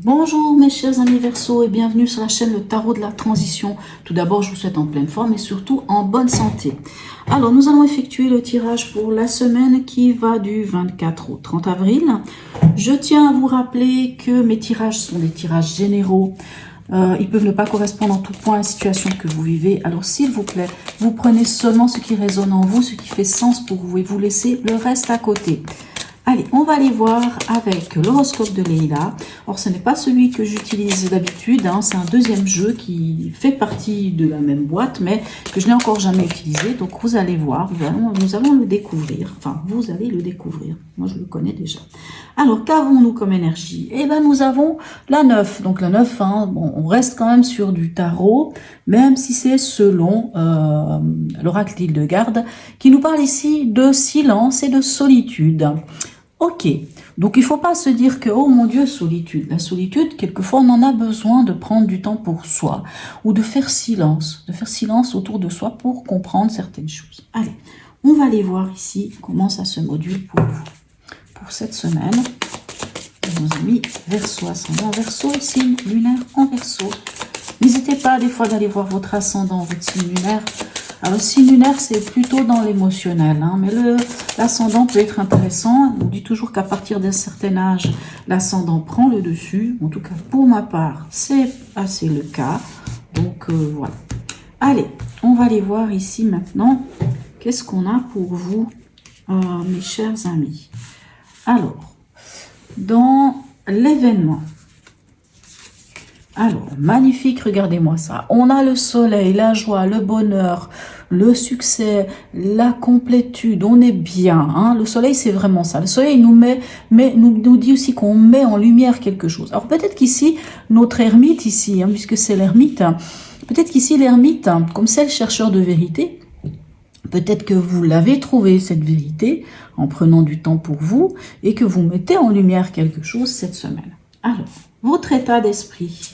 Bonjour mes chers amis Verseau et bienvenue sur la chaîne Le Tarot de la Transition. Tout d'abord, je vous souhaite en pleine forme et surtout en bonne santé. Alors, nous allons effectuer le tirage pour la semaine qui va du 24 au 30 avril. Je tiens à vous rappeler que mes tirages sont des tirages généraux. Ils peuvent ne pas correspondre en tout point à la situation que vous vivez. Alors, s'il vous plaît, vous prenez seulement ce qui résonne en vous, ce qui fait sens pour vous et vous laissez le reste à côté. Allez, on va aller voir avec l'horoscope de Leïla. Or, ce n'est pas celui que j'utilise d'habitude, hein, c'est un deuxième jeu qui fait partie de la même boîte, mais que je n'ai encore jamais utilisé. Donc, vous allez voir, nous allons le découvrir. Enfin, vous allez le découvrir. Moi, je le connais déjà. Alors, qu'avons-nous comme énergie? Eh bien, nous avons la 9. Donc, la 9, hein, bon, on reste quand même sur du tarot, même si c'est selon l'oracle d'Hildegarde, qui nous parle ici de silence et de solitude. Ok, donc il ne faut pas se dire que, oh mon Dieu, solitude. La solitude, quelquefois, on en a besoin de prendre du temps pour soi ou de faire silence autour de soi pour comprendre certaines choses. Allez, on va aller voir ici comment ça se module pour vous. Pour cette semaine, nos amis Verseau, ascendant Verseau et signe lunaire en Verseau. N'hésitez pas des fois d'aller voir votre ascendant, votre signe lunaire. Alors, le signe lunaire, c'est plutôt dans l'émotionnel, hein, mais l'ascendant peut être intéressant. On dit toujours qu'à partir d'un certain âge, l'ascendant prend le dessus. En tout cas, pour ma part, c'est assez le cas. Donc, voilà. Allez, on va aller voir ici maintenant. Qu'est-ce qu'on a pour vous, mes chers amis? Alors, dans l'événement. Alors, magnifique, regardez-moi ça. On a le soleil, la joie, le bonheur, le succès, la complétude. On est bien. Hein. Le soleil, c'est vraiment ça. Le soleil nous dit aussi qu'on met en lumière quelque chose. Alors, peut-être qu'ici, notre ermite ici, hein, puisque c'est l'ermite, peut-être qu'ici, l'ermite, comme c'est le chercheur de vérité, peut-être que vous l'avez trouvé, cette vérité, en prenant du temps pour vous, et que vous mettez en lumière quelque chose cette semaine. Alors, votre état d'esprit.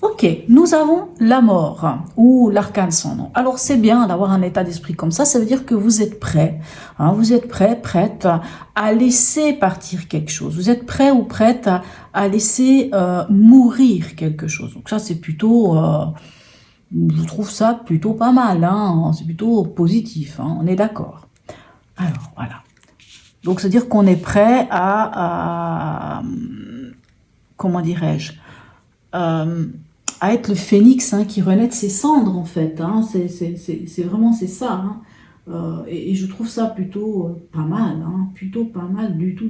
Ok, nous avons la mort ou l'arcane sans nom. Alors c'est bien d'avoir un état d'esprit comme ça veut dire que vous êtes prêt, hein, vous êtes prêt, prête à laisser partir quelque chose. Vous êtes prêt ou prête à laisser mourir quelque chose. Donc ça c'est plutôt, je trouve ça plutôt pas mal, hein, c'est plutôt positif, hein, on est d'accord. Alors voilà, donc c'est dire qu'on est prêt à comment dirais-je, à être le phénix, hein, qui renaît de ses cendres en fait, hein. C'est vraiment c'est ça, hein. Et je trouve ça plutôt pas mal, hein. Plutôt pas mal du tout.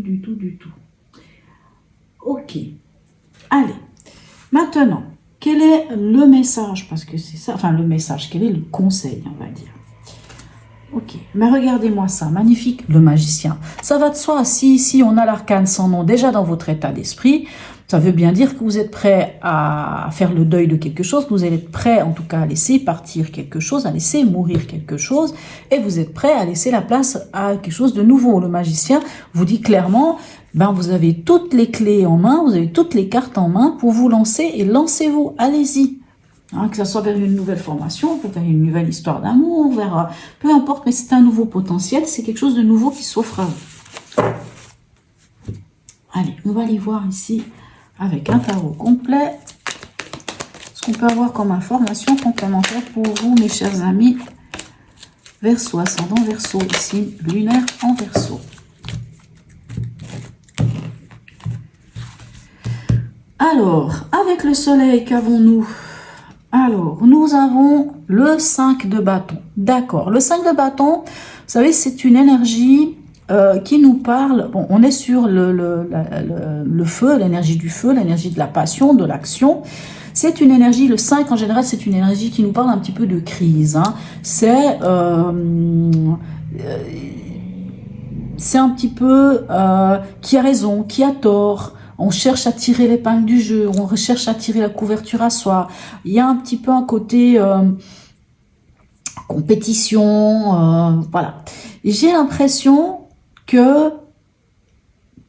Ok, allez, maintenant, quel est le message? Parce que c'est ça, enfin le message, quel est le conseil, on va dire. Ok, mais regardez-moi ça, magnifique, le magicien. Ça va de soi, si on a l'arcane sans nom déjà dans votre état d'esprit, ça veut bien dire que vous êtes prêt à faire le deuil de quelque chose, que vous allez être prêt en tout cas à laisser partir quelque chose, à laisser mourir quelque chose, et vous êtes prêt à laisser la place à quelque chose de nouveau. Le magicien vous dit clairement, ben vous avez toutes les clés en main, vous avez toutes les cartes en main pour vous lancer, et lancez-vous, allez-y. Hein, que ce soit vers une nouvelle formation, vers une nouvelle histoire d'amour, vers peu importe, mais c'est un nouveau potentiel, c'est quelque chose de nouveau qui s'offre à vous. Allez, on va aller voir ici avec un tarot complet ce qu'on peut avoir comme information complémentaire pour vous, mes chers amis Verseau, ascendant Verseau, signe lunaire en Verseau. Alors, avec le soleil, qu'avons-nous? Alors, nous avons le 5 de bâton. D'accord. Le 5 de bâton, vous savez, c'est une énergie qui nous parle. Bon, on est sur le feu, l'énergie du feu, l'énergie de la passion, de l'action. C'est une énergie, le 5 en général, c'est une énergie qui nous parle un petit peu de crise. Hein. C'est un petit peu qui a raison, qui a tort. On cherche à tirer l'épingle du jeu, on recherche à tirer la couverture à soi. Il y a un petit peu un côté compétition, voilà. J'ai l'impression que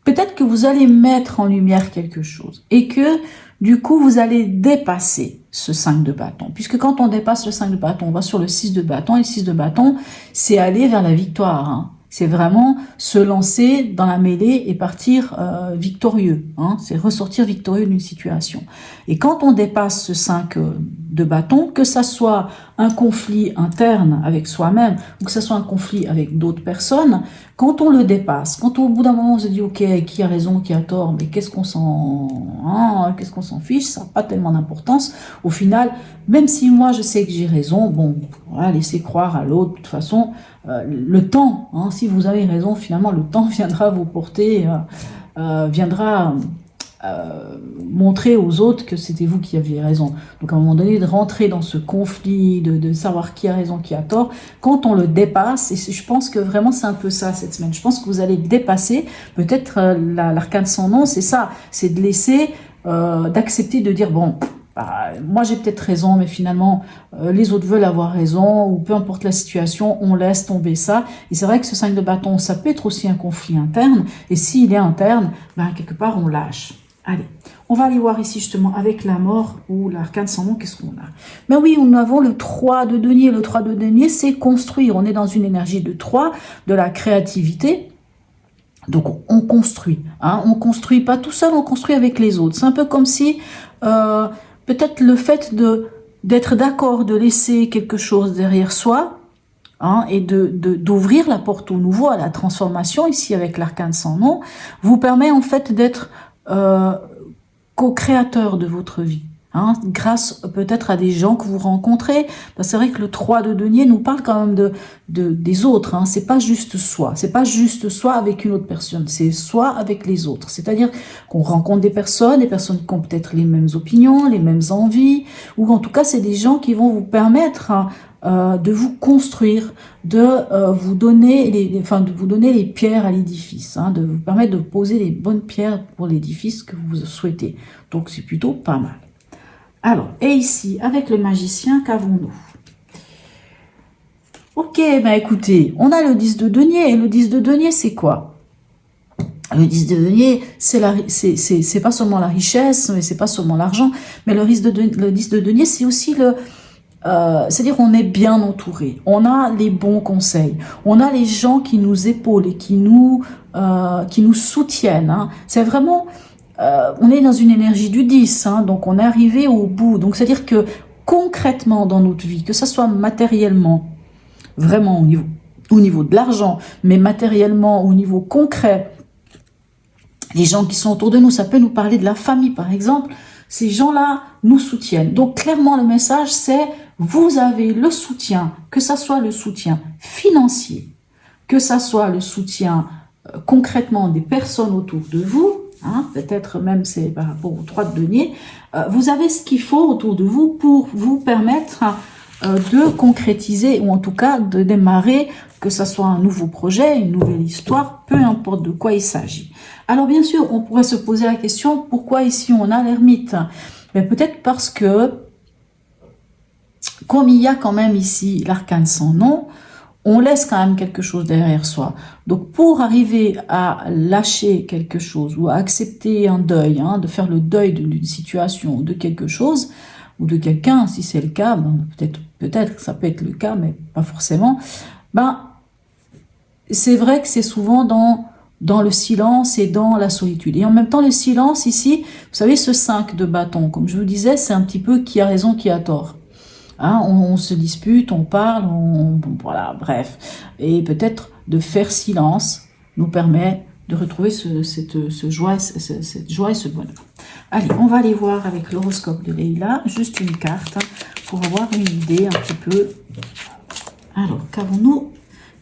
peut-être que vous allez mettre en lumière quelque chose et que du coup vous allez dépasser ce 5 de bâton. Puisque quand on dépasse le 5 de bâton, on va sur le 6 de bâton, et le 6 de bâton, c'est aller vers la victoire, hein. c'est vraiment se lancer dans la mêlée et partir victorieux. Hein, c'est ressortir victorieux d'une situation. Et quand on dépasse ce 5 de bâton, que ça soit un conflit interne avec soi-même ou que ça soit un conflit avec d'autres personnes, quand on le dépasse, quand au bout d'un moment on se dit ok, qui a raison, qui a tort, mais qu'est-ce qu'on s'en fiche, ça n'a pas tellement d'importance. Au final, même si moi je sais que j'ai raison, bon, voilà, laissez croire à l'autre. De toute façon, le temps, hein, si vous avez raison, finalement le temps viendra vous porter, viendra montrer aux autres que c'était vous qui aviez raison. Donc à un moment donné, de rentrer dans ce conflit, de savoir qui a raison, qui a tort, quand on le dépasse, et je pense que vraiment c'est un peu ça cette semaine, je pense que vous allez dépasser, peut-être l'arcane sans nom, c'est ça, c'est de laisser, d'accepter de dire, bon, bah, moi j'ai peut-être raison, mais finalement les autres veulent avoir raison, ou peu importe la situation, on laisse tomber ça. Et c'est vrai que ce 5 de bâton, ça peut être aussi un conflit interne, et s'il est interne, ben, quelque part on lâche. Allez, on va aller voir ici justement avec la mort ou l'arcane sans nom, qu'est-ce qu'on a. Ben oui, nous avons le 3 de denier. Le 3 de denier, c'est construire. On est dans une énergie de 3, de la créativité. Donc on construit. Hein, on construit pas tout seul, on construit avec les autres. C'est un peu comme si peut-être le fait d'être d'accord, de laisser quelque chose derrière soi, hein, et d'ouvrir la porte au nouveau, à la transformation, ici avec l'arcane sans nom, vous permet en fait d'être co-créateur de votre vie, hein, grâce peut-être à des gens que vous rencontrez. C'est vrai que le 3 de denier nous parle quand même des autres, hein. C'est pas juste soi, c'est pas juste soi avec une autre personne, c'est soi avec les autres. C'est-à-dire qu'on rencontre des personnes qui ont peut-être les mêmes opinions, les mêmes envies, ou en tout cas c'est des gens qui vont vous permettre de vous construire, de vous donner les pierres à l'édifice, hein, de vous permettre de poser les bonnes pierres pour l'édifice que vous souhaitez. Donc c'est plutôt pas mal. Alors, et ici, avec le magicien, qu'avons-nous? Ok, ben écoutez, on a le 10 de denier, et le 10 de denier, c'est quoi? Le 10 de denier, c'est pas seulement la richesse, mais c'est pas seulement l'argent, mais le 10 de denier, c'est aussi c'est-à-dire on est bien entouré, on a les bons conseils, on a les gens qui nous épaulent et qui nous soutiennent. Hein. C'est vraiment, on est dans une énergie du 10, hein, donc on est arrivé au bout. Donc c'est-à-dire que concrètement dans notre vie, que ça soit matériellement, vraiment au niveau de l'argent, mais matériellement au niveau concret, les gens qui sont autour de nous, ça peut nous parler de la famille par exemple, ces gens-là nous soutiennent. Donc clairement le message c'est, vous avez le soutien, que ça soit le soutien financier, que ça soit le soutien concrètement des personnes autour de vous, hein, peut-être même c'est par rapport aux 3 de denier, vous avez ce qu'il faut autour de vous pour vous permettre de concrétiser, ou en tout cas de démarrer, que ça soit un nouveau projet, une nouvelle histoire, peu importe de quoi il s'agit. Alors bien sûr, on pourrait se poser la question, pourquoi ici on a l'ermite? Mais peut-être parce que, comme il y a quand même ici l'arcane sans nom, on laisse quand même quelque chose derrière soi. Donc pour arriver à lâcher quelque chose, ou à accepter un deuil, hein, de faire le deuil d'une situation, de quelque chose, ou de quelqu'un, si c'est le cas, ben, peut-être que ça peut être le cas, mais pas forcément, ben, c'est vrai que c'est souvent dans le silence et dans la solitude. Et en même temps, le silence ici, vous savez, ce 5 de bâton, comme je vous disais, c'est un petit peu qui a raison, qui a tort. Hein, on se dispute, on parle, voilà, bref. Et peut-être de faire silence nous permet de retrouver cette joie et ce bonheur. Allez, on va aller voir avec l'horoscope de Leïla, juste une carte, pour avoir une idée un petit peu. Alors, qu'avons-nous?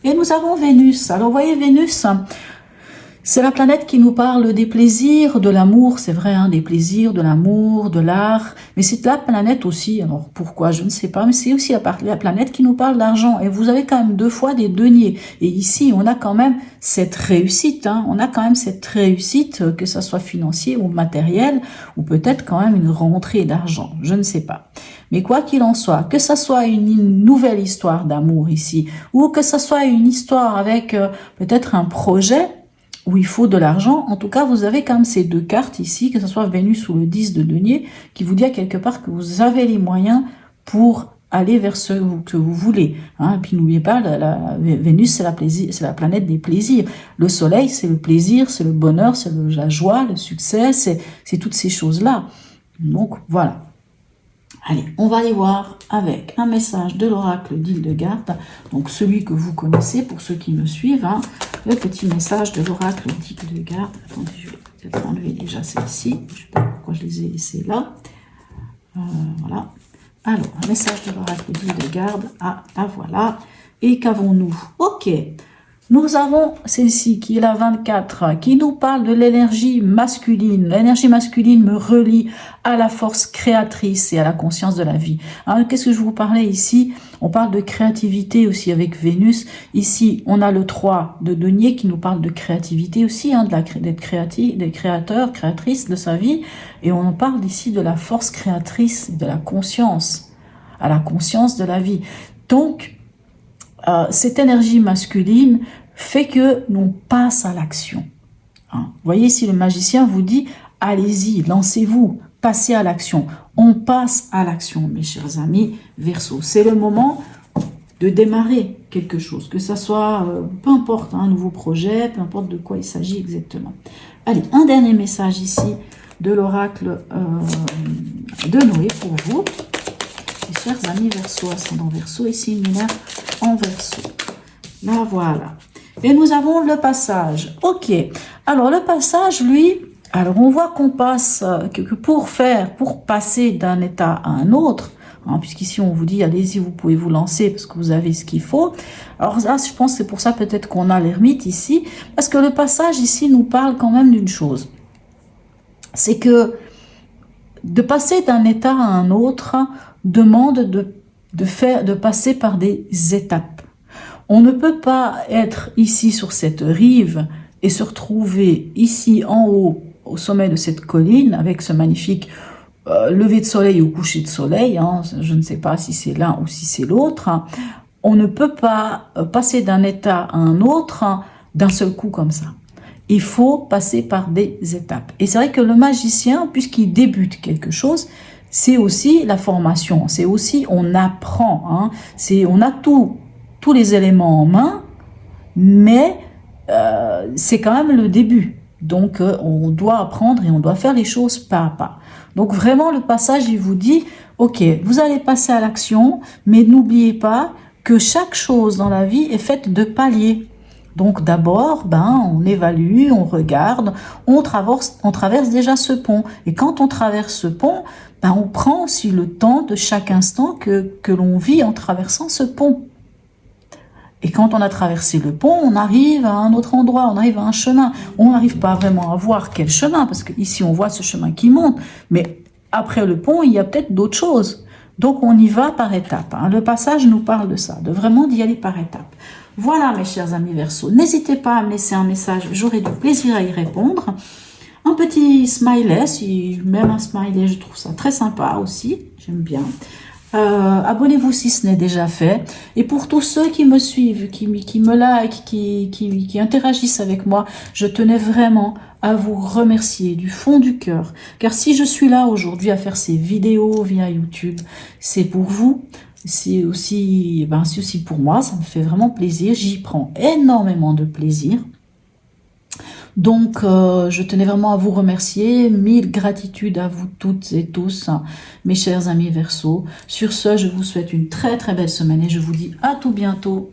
Et nous avons Vénus. Alors, vous voyez, Vénus, c'est la planète qui nous parle des plaisirs, de l'amour, c'est vrai, hein, des plaisirs, de l'amour, de l'art, mais c'est la planète aussi, alors pourquoi, je ne sais pas, mais c'est aussi la planète qui nous parle d'argent, et vous avez quand même 2 fois des deniers, et ici, on a quand même cette réussite, hein, on a quand même cette réussite, que ça soit financier ou matériel, ou peut-être quand même une rentrée d'argent, je ne sais pas. Mais quoi qu'il en soit, que ça soit une nouvelle histoire d'amour ici, ou que ça soit une histoire avec peut-être un projet, où il faut de l'argent, en tout cas, vous avez quand même ces 2 cartes ici, que ce soit Vénus ou le 10 de denier, qui vous dit à quelque part que vous avez les moyens pour aller vers ce que vous voulez. Hein. Et puis n'oubliez pas, Vénus, c'est la planète des plaisirs. Le Soleil, c'est le plaisir, c'est le bonheur, c'est la joie, le succès, c'est toutes ces choses-là. Donc voilà. Allez, on va aller voir avec un message de l'oracle d'Hildegarde, donc celui que vous connaissez pour ceux qui me suivent, hein, le petit message de l'oracle d'Hildegarde. Attendez, je vais peut-être enlever déjà celle-ci, je ne sais pas pourquoi je les ai laissées là. Voilà. Alors, un message de l'oracle d'Hildegarde, voilà. Et qu'avons-nous? Ok. Nous avons celle-ci qui est la 24, qui nous parle de l'énergie masculine. L'énergie masculine me relie à la force créatrice et à la conscience de la vie. Qu'est-ce que je vous parlais ici? On parle de créativité aussi avec Vénus. Ici, on a le 3 de denier qui nous parle de créativité aussi, hein, d'être créatif, des créateurs, créatrices de sa vie. Et on parle ici de la force créatrice, de la conscience, à la conscience de la vie. Donc, cette énergie masculine fait que l'on passe à l'action. Vous voyez, si le magicien vous dit « Allez-y, lancez-vous, passez à l'action ». On passe à l'action, mes chers amis Verseau. C'est le moment de démarrer quelque chose, que ça soit, peu importe, un nouveau projet, peu importe de quoi il s'agit exactement. Allez, un dernier message ici de l'oracle de Noé pour vous. Mes chers amis Verseau, ascendant Verseau, ici lunaire en Verseau. Là, voilà. Et nous avons le passage. Ok. Alors, le passage, lui, alors on voit qu'on passe, que pour passer d'un état à un autre, hein, puisqu'ici on vous dit, allez-y, vous pouvez vous lancer parce que vous avez ce qu'il faut. Alors là, je pense que c'est pour ça peut-être qu'on a l'ermite ici, parce que le passage ici nous parle quand même d'une chose. C'est que de passer d'un état à un autre demande de passer par des étapes. On ne peut pas être ici sur cette rive et se retrouver ici en haut, au sommet de cette colline, avec ce magnifique lever de soleil ou coucher de soleil, hein, je ne sais pas si c'est l'un ou si c'est l'autre. Hein. On ne peut pas passer d'un état à un autre d'un seul coup comme ça. Il faut passer par des étapes. Et c'est vrai que le magicien, puisqu'il débute quelque chose, c'est aussi la formation, c'est aussi on apprend, hein, on a tous les éléments en main, mais c'est quand même le début. Donc on doit apprendre et on doit faire les choses pas à pas. Donc vraiment le passage il vous dit, ok, vous allez passer à l'action, mais n'oubliez pas que chaque chose dans la vie est faite de paliers. Donc d'abord, on évalue, on regarde, on traverse déjà ce pont. Et quand on traverse ce pont, on prend aussi le temps de chaque instant que l'on vit en traversant ce pont. Et quand on a traversé le pont, on arrive à un autre endroit, on arrive à un chemin. On n'arrive pas vraiment à voir quel chemin, parce qu'ici on voit ce chemin qui monte, mais après le pont, il y a peut-être d'autres choses. Donc on y va par étapes. Hein. Le passage nous parle de ça, de vraiment d'y aller par étapes. Voilà mes chers amis Verseau, n'hésitez pas à me laisser un message, j'aurai du plaisir à y répondre. Un petit smiley, même un smiley, je trouve ça très sympa aussi, j'aime bien. Abonnez-vous si ce n'est déjà fait. Et pour tous ceux qui me suivent, qui me like, qui interagissent avec moi, je tenais vraiment à vous remercier du fond du cœur. Car si je suis là aujourd'hui à faire ces vidéos via YouTube, c'est pour vous. C'est aussi pour moi, ça me fait vraiment plaisir. J'y prends énormément de plaisir. Donc, je tenais vraiment à vous remercier. Mille gratitudes à vous toutes et tous, mes chers amis Verseau. Sur ce, je vous souhaite une très très belle semaine et je vous dis à tout bientôt